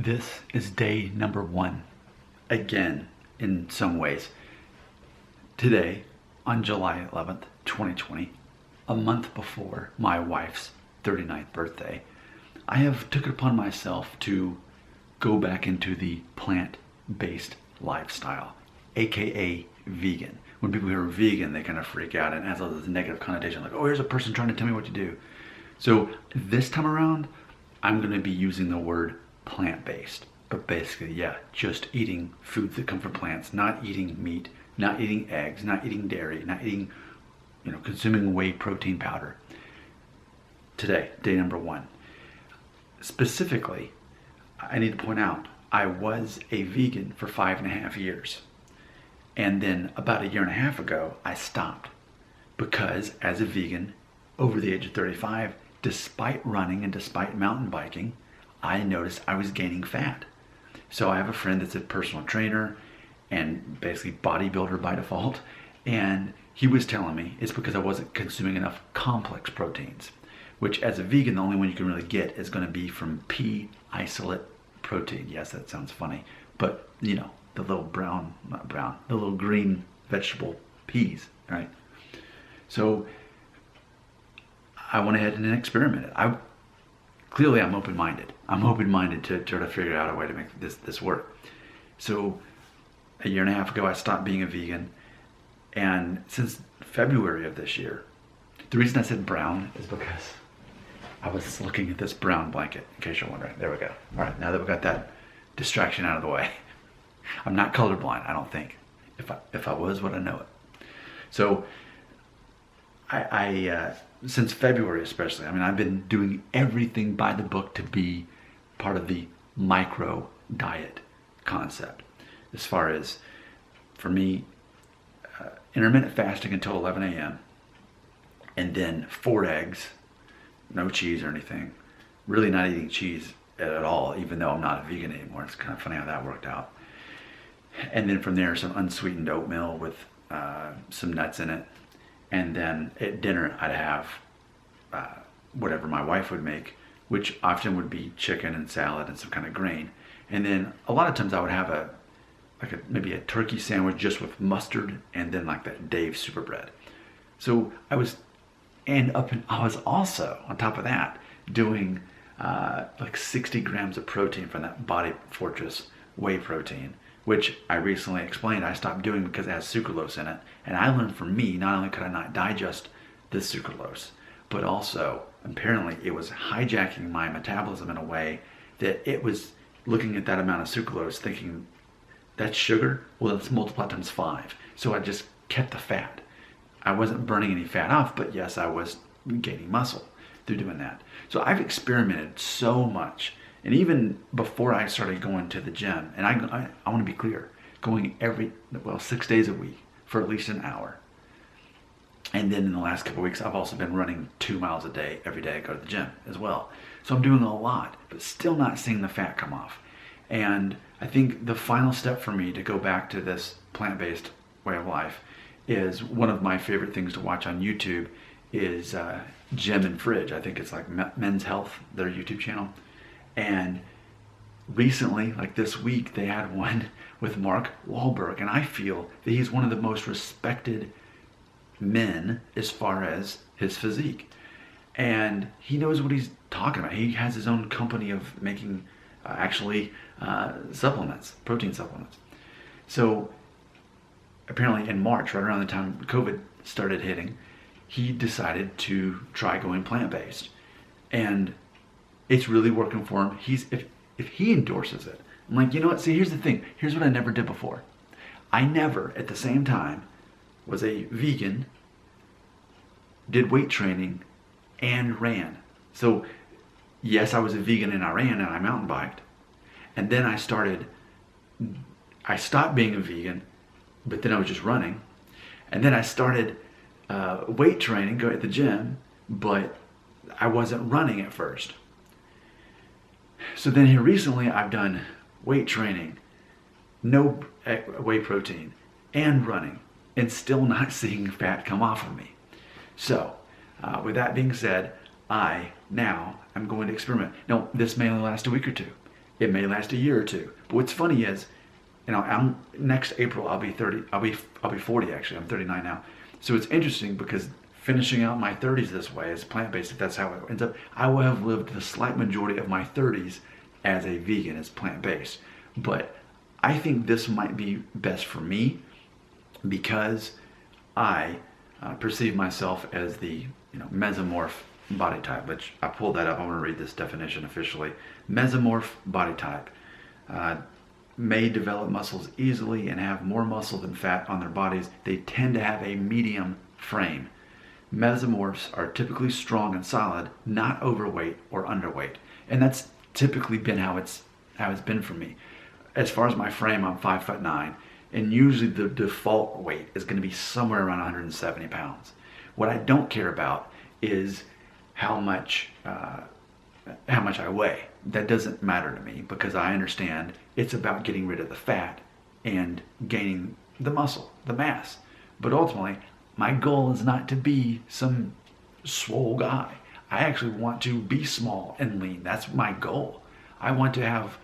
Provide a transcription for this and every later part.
This is day number 1, again, in some ways. Today, on July 11th, 2020, a month before my wife's 39th birthday, I have took it upon myself to go back into the plant-based lifestyle, aka vegan. When people hear vegan, they kind of freak out and it has all this negative connotation, like, oh, here's a person trying to tell me what to do. So this time around, I'm going to be using the word plant-based, but basically, yeah, just eating foods that come from plants, not eating meat, not eating eggs, not eating dairy, not eating, consuming whey protein powder. Today, day number 1. Specifically, I need to point out, I was a vegan for 5.5 years. And then about 1.5 years ago, I stopped because as a vegan over the age of 35, despite running and despite mountain biking, I noticed I was gaining fat. So I have a friend that's a personal trainer and basically bodybuilder by default. And he was telling me it's because I wasn't consuming enough complex proteins, which as a vegan, the only one you can really get is going to be from pea isolate protein. Yes, that sounds funny, but the little the little green vegetable peas, right? So I went ahead and experimented. Clearly I'm open-minded. I'm open-minded to try to figure out a way to make this work. So 1.5 years ago, I stopped being a vegan. And since February of this year, the reason I said brown is because I was looking at this brown blanket, in case you're wondering. There we go. All right, now that we got that distraction out of the way. I'm not colorblind, I don't think. If I was, would I know it? So I since February especially, I've been doing everything by the book to be part of the micro diet concept. As far as, for me, intermittent fasting until 11 a.m. and then 4 eggs, no cheese or anything. Really not eating cheese at all, even though I'm not a vegan anymore. It's kind of funny how that worked out. And then from there, some unsweetened oatmeal with some nuts in it. And then at dinner, I'd have whatever my wife would make, which often would be chicken and salad and some kind of grain. And then a lot of times I would have maybe a turkey sandwich just with mustard and then like that Dave's super bread. So I was also, on top of that, doing like 60 grams of protein from that Body Fortress whey protein, which I recently explained I stopped doing because it has sucralose in it. And I learned from me, not only could I not digest this sucralose, but also apparently it was hijacking my metabolism in a way that it was looking at that amount of sucralose thinking, that's sugar? Well, let's multiply times 5. So I just kept the fat. I wasn't burning any fat off, but yes, I was gaining muscle through doing that. So I've experimented so much. And even before I started going to the gym, and I want to be clear, going 6 days a week for at least an hour. And then in the last couple of weeks, I've also been running 2 miles a day, every day I go to the gym as well. So I'm doing a lot, but still not seeing the fat come off. And I think the final step for me to go back to this plant-based way of life is one of my favorite things to watch on YouTube is Gym and Fridge. I think it's like Men's Health, their YouTube channel. And recently, like this week, they had one with Mark Wahlberg, and I feel that he's one of the most respected men as far as his physique. And he knows what he's talking about. He has his own company of making supplements, protein supplements. So apparently in March, right around the time COVID started hitting, he decided to try going plant-based. And it's really working for him. If he endorses it, I'm like, you know what? See, here's the thing. Here's what I never did before. I never, at the same time, was a vegan, did weight training, and ran. So, yes, I was a vegan and I ran and I mountain biked. And then I stopped being a vegan, but then I was just running. And then I started weight training, go at the gym, but I wasn't running at first. So then here recently I've done weight training, no whey protein, and running, and still not seeing fat come off of me. So with that being said, I now am going to experiment. Now, this may only last a week or two. It may last a year or two. But what's funny is, next April I'll be 30. I'll be 40 actually. I'm 39 now. So it's interesting because finishing out my 30s this way as plant-based, if that's how it ends up, I will have lived the slight majority of my 30s as a vegan, as plant-based. But I think this might be best for me because I perceive myself as the mesomorph body type, which I pulled that up. I want to read this definition officially. Mesomorph body type may develop muscles easily and have more muscle than fat on their bodies. They tend to have a medium frame. Mesomorphs are typically strong and solid, not overweight or underweight. And that's typically been how it's been for me. As far as my frame, I'm 5'9", and usually the default weight is going to be somewhere around 170 pounds. What I don't care about is how much I weigh. That doesn't matter to me because I understand it's about getting rid of the fat and gaining the muscle, the mass. But ultimately, my goal is not to be some swole guy. I actually want to be small and lean. That's my goal. I want to have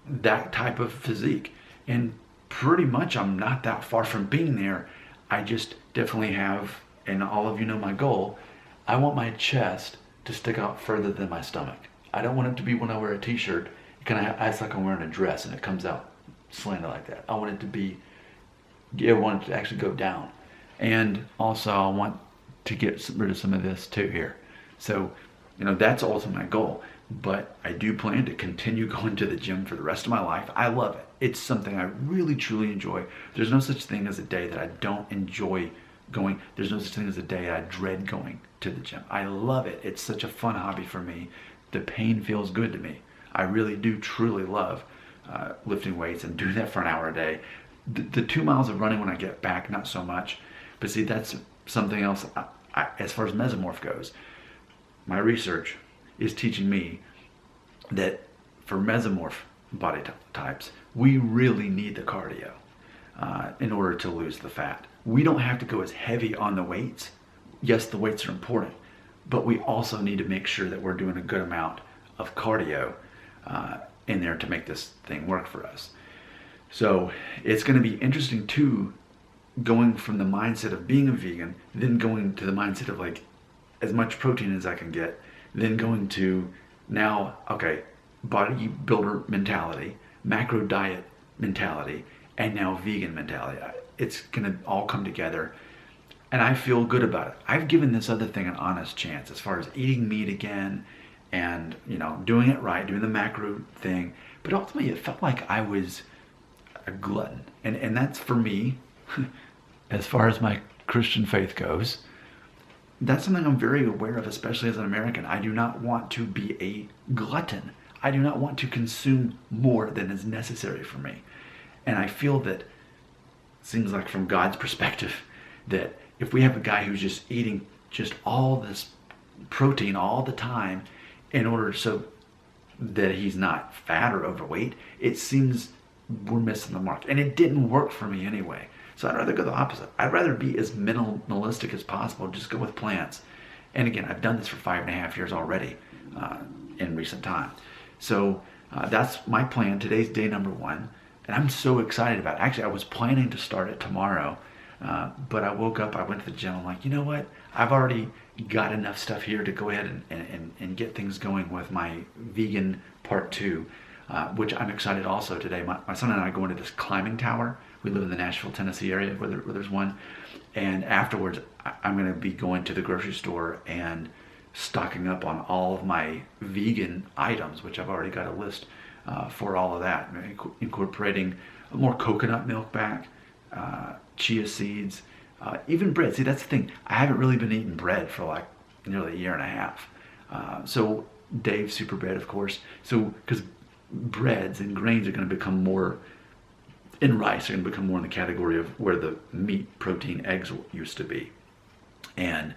that type of physique. And pretty much I'm not that far from being there. I just definitely have, and all of you know my goal, I want my chest to stick out further than my stomach. I don't want it to be when I wear a t-shirt, it's like I'm wearing a dress and it comes out slanted like that. I want it to be, I want it to actually go down. And also I want to get rid of some of this too here. So, that's also my goal. But I do plan to continue going to the gym for the rest of my life. I love it. It's something I really, truly enjoy. There's no such thing as a day that I don't enjoy going. There's no such thing as a day I dread going to the gym. I love it. It's such a fun hobby for me. The pain feels good to me. I really do truly love lifting weights and doing that for an hour a day. The 2 miles of running when I get back, not so much. But see, that's something else. As far as mesomorph goes, my research is teaching me that for mesomorph body types, we really need the cardio in order to lose the fat. We don't have to go as heavy on the weights. Yes, the weights are important, but we also need to make sure that we're doing a good amount of cardio in there to make this thing work for us. So it's going to be interesting too, going from the mindset of being a vegan, then going to the mindset of like as much protein as I can get, then going to now, okay, bodybuilder mentality, macro diet mentality, and now vegan mentality. It's gonna all come together, and I feel good about it. I've given this other thing an honest chance as far as eating meat again and doing it right, doing the macro thing, but ultimately it felt like I was a glutton, and that's for me as far as my Christian faith goes. That's something I'm very aware of, especially as an American. I do not want to be a glutton. I do not want to consume more than is necessary for me. And I feel that, seems like from God's perspective, that if we have a guy who's just eating just all this protein all the time in order so that he's not fat or overweight, it seems we're missing the mark. And it didn't work for me anyway. So I'd rather go the opposite. I'd rather be as minimalistic as possible, just go with plants. And again, I've done this for 5.5 years already in recent time. So that's my plan. Today's day number 1. And I'm so excited about it. Actually, I was planning to start it tomorrow. But I woke up, I went to the gym. I'm like, you know what? I've already got enough stuff here to go ahead and get things going with my vegan part 2, which I'm excited also today. My son and I go into this climbing tower. We live in the Nashville, Tennessee area where there's one. And afterwards, I'm going to be going to the grocery store and stocking up on all of my vegan items, which I've already got a list for all of that. Incorporating more coconut milk back, chia seeds, even bread. See, that's the thing. I haven't really been eating bread for like nearly a year and a half. So Dave's Super Bread, of course. So, because breads and grains are going to become more, and rice are going to become more in the category of where the meat, protein, eggs used to be. And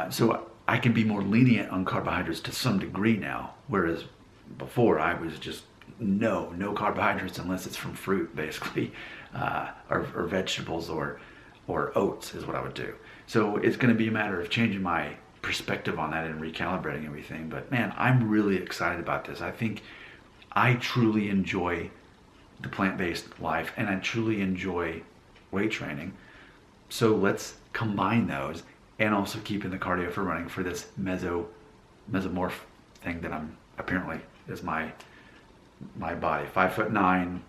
so I can be more lenient on carbohydrates to some degree now, whereas before I was just no carbohydrates unless it's from fruit, basically, or vegetables or oats is what I would do. So it's going to be a matter of changing my perspective on that and recalibrating everything. But man, I'm really excited about this. I think I truly enjoy the plant-based life and I truly enjoy weight training. So let's combine those and also keep in the cardio for running for this mesomorph thing that I'm apparently is my body. 5'9",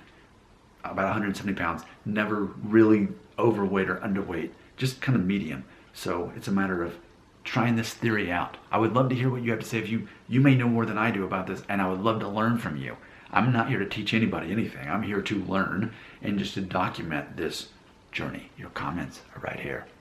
about 170 pounds, never really overweight or underweight, just kind of medium. So it's a matter of trying this theory out. I would love to hear what you have to say. If you may know more than I do about this, and I would love to learn from you. I'm not here to teach anybody anything. I'm here to learn and just to document this journey. Your comments are right here.